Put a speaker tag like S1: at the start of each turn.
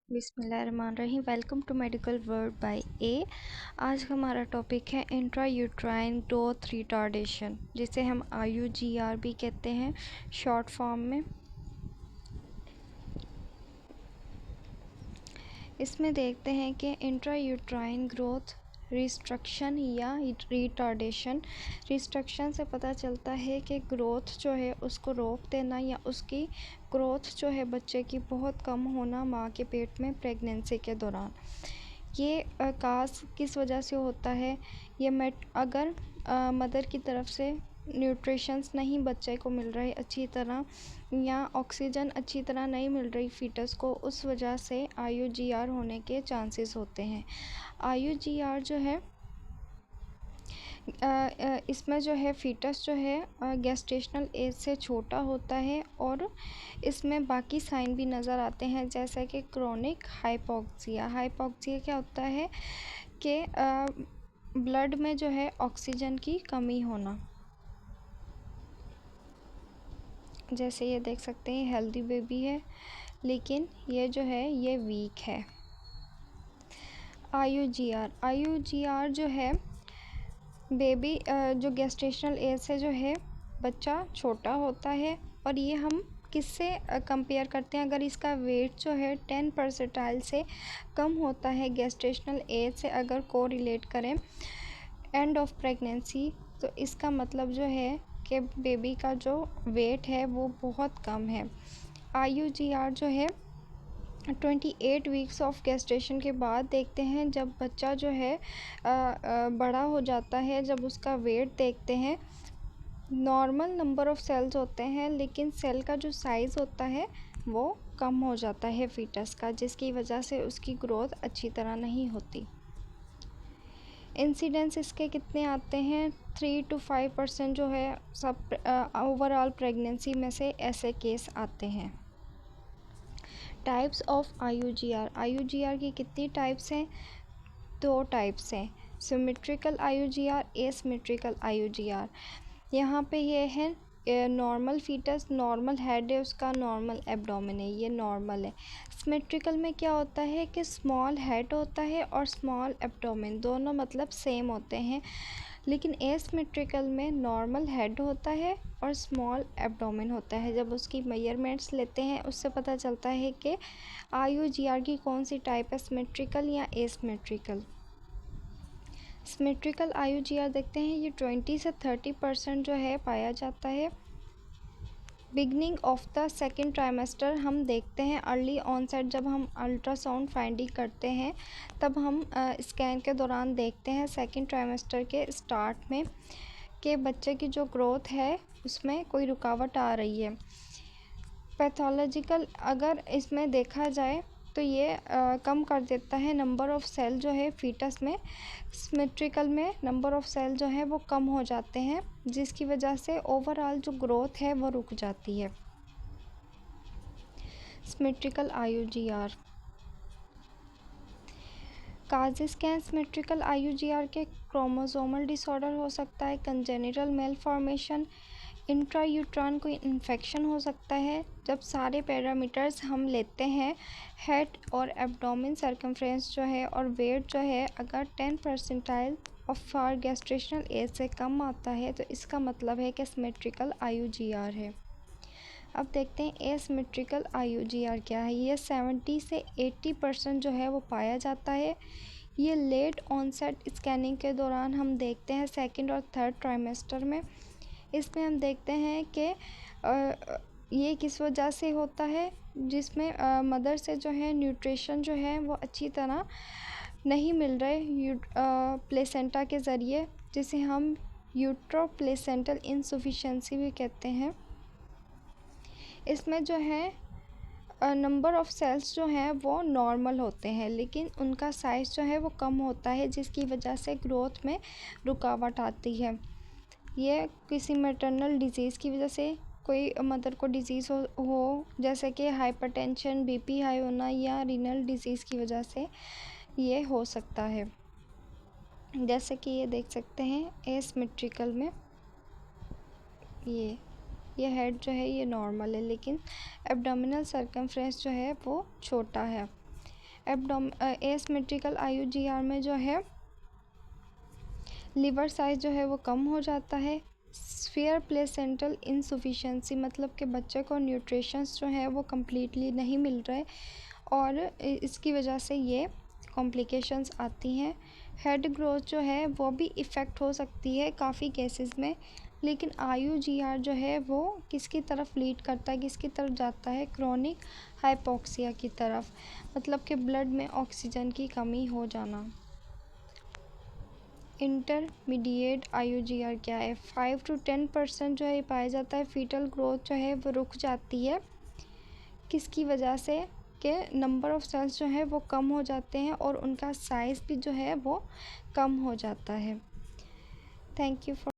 S1: बिस्मिल्लाहिर्रहमानिर्रहीम। Welcome to medical world by a. आज हमारा टॉपिक है इंट्रा यूट्राइन ग्रोथ रिटार्डेशन, जिसे हम IUGR भी कहते हैं शॉर्ट फॉर्म में। इसमें देखते हैं कि इंट्रा यूट्राइन ग्रोथ रिस्ट्रक्शन या रिटार्डेशन। रिस्ट्रक्शन से पता चलता है कि ग्रोथ जो है उसको रोक देना या उसकी ग्रोथ जो है बच्चे की बहुत कम होना माँ के पेट में प्रेगनेंसी के दौरान। ये काज किस वजह से होता है? ये अगर मदर की तरफ से न्यूट्रिशंस नहीं बच्चे को मिल रहे अच्छी तरह, या ऑक्सीजन अच्छी तरह नहीं मिल रही फीटस को, उस वजह से IUGR होने के चांसेस होते हैं। IUGR जो है इसमें जो है फीटस जो है गेस्टेशनल एज से छोटा होता है, और इसमें बाकी साइन भी नज़र आते हैं, जैसे कि क्रोनिक हाइपोक्सिया। हाइपोक्सिया क्या होता है कि ब्लड में जो है ऑक्सीजन की कमी होना। जैसे ये देख सकते हैं, हेल्दी बेबी है लेकिन ये जो है ये वीक है। IUGR जो है बेबी जो गेस्टेशनल एज से जो है बच्चा छोटा होता है, और ये हम किससे कंपेयर करते हैं? अगर इसका वेट जो है 10 परसेंटाइल से कम होता है गेस्टेशनल एज से, अगर को रिलेट करें एंड ऑफ प्रेगनेंसी, तो इसका मतलब जो है कि बेबी का जो वेट है वो बहुत कम है। IUGR जो है 28 वीक्स ऑफ गेस्टेशन के बाद देखते हैं, जब बच्चा जो है बड़ा हो जाता है, जब उसका वेट देखते हैं। नॉर्मल नंबर ऑफ सेल्स होते हैं, लेकिन सेल का जो साइज़ होता है वो कम हो जाता है फीटस का, जिसकी वजह से उसकी ग्रोथ अच्छी तरह नहीं होती। इंसिडेंस इसके कितने आते हैं? 3 to 5% जो है सब ओवरऑल प्रेगनेंसी में से ऐसे केस आते हैं। टाइप्स ऑफ IUGR की कितनी टाइप्स हैं? 2 टाइप्स हैं, सिमेट्रिकल IUGR, एसिमेट्रिकल IUGR। यहाँ पे ये है नॉर्मल फीटस, नॉर्मल हेड है उसका, नॉर्मल एब्डोमेन है, ये नॉर्मल है। सिमेट्रिकल में क्या होता है कि स्मॉल हेड होता है और स्मॉल एब्डोमेन, दोनों मतलब सेम होते हैं। लेकिन एसिमेट्रिकल में नॉर्मल हेड होता है और स्मॉल एब्डोमेन होता है। जब उसकी मेजरमेंट्स लेते हैं उससे पता चलता है कि IUGR की कौन सी टाइप है, सिमेट्रिकल या एसिमेट्रिकल। सिमेट्रिकल IUGR देखते हैं, ये 20 से 30% जो है पाया जाता है। Beginning of the second trimester हम देखते हैं, अर्ली ऑनसेट जब हम अल्ट्रासाउंड फाइंडिंग करते हैं तब हम स्कैन के दौरान देखते हैं सेकेंड ट्राइमेस्टर के स्टार्ट में कि बच्चे की जो ग्रोथ है उसमें कोई रुकावट आ रही है। पैथोलॉजिकल अगर इसमें देखा जाए तो ये कम कर देता है नंबर ऑफ़ सेल जो है फीटस में। सिमेट्रिकल में नंबर ऑफ़ सेल जो है वो कम हो जाते हैं, जिसकी वजह से ओवरऑल जो ग्रोथ है वो रुक जाती है। सिमेट्रिकल IUGR काजेस क्या है? सिमेट्रिकल IUGR के क्रोमोसोमल डिसऑर्डर हो सकता है, कंजेनिटल मेलफॉर्मेशन, इंट्रायूट्राइन कोई इन्फेक्शन हो सकता है। जब सारे पैरामीटर्स हम लेते हैं, हेड और एब्डोमेन सर्कमफ्रेंस जो है और वेट जो है, अगर 10 percentile of for gestational age से कम आता है तो इसका मतलब है कि सिमेट्रिकल IUGR है। अब देखते हैं एसिमेट्रिकल IUGR क्या है। ये 70 से 80% जो है वो पाया जाता है। ये लेट ऑनसेट स्कैनिंग के दौरान हम देखते हैं, सेकंड और थर्ड ट्राइमेस्टर में। इसमें हम देखते हैं कि ये किस वजह से होता है, जिसमें मदर से जो है न्यूट्रिशन जो है वो अच्छी तरह नहीं मिल रहे प्लेसेंटा के ज़रिए, जिसे हम यूट्रो प्लेसेंटल इनसफिशिएंसी भी कहते हैं। इसमें जो है नंबर ऑफ़ सेल्स जो हैं वो नॉर्मल होते हैं, लेकिन उनका साइज़ जो है वो कम होता है, जिसकी वजह से ग्रोथ में रुकावट आती है। ये किसी मैटरनल डिज़ीज़ की वजह से, कोई मदर को डिज़ीज़ हो जैसे कि हाइपरटेंशन, BP हाई होना, या रीनल डिज़ीज़ की वजह से ये हो सकता है। जैसे कि ये देख सकते हैं एसिमेट्रिकल में ये हेड जो है ये नॉर्मल है, लेकिन एब्डोमिनल सर्कमफ्रेंस जो है वो छोटा है। एसिमेट्रिकल IUGR में जो है लिवर साइज जो है वो कम हो जाता है। स्फीयर प्लेसेंटल इनसफिशिएंसी मतलब कि बच्चे को न्यूट्रिशंस जो है वो कम्प्लीटली नहीं मिल रहे और इसकी वजह से ये कॉम्प्लिकेशंस आती हैं। हेड ग्रोथ जो है वो भी इफ़ेक्ट हो सकती है काफ़ी केसेस में, लेकिन IUGR जो है वो किसकी तरफ लीड करता है, किसकी तरफ जाता है, क्रोनिक हाइपोक्सिया की तरफ, मतलब कि ब्लड में ऑक्सीजन की कमी हो जाना। इंटरमीडिएट IUGR क्या है? 5 to 10% जो है पाया जाता है। फीटल ग्रोथ जो है वो रुक जाती है, किसकी वजह से कि नंबर ऑफ़ सेल्स जो है वो कम हो जाते हैं और उनका साइज़ भी जो है वो कम हो जाता है। Thank you for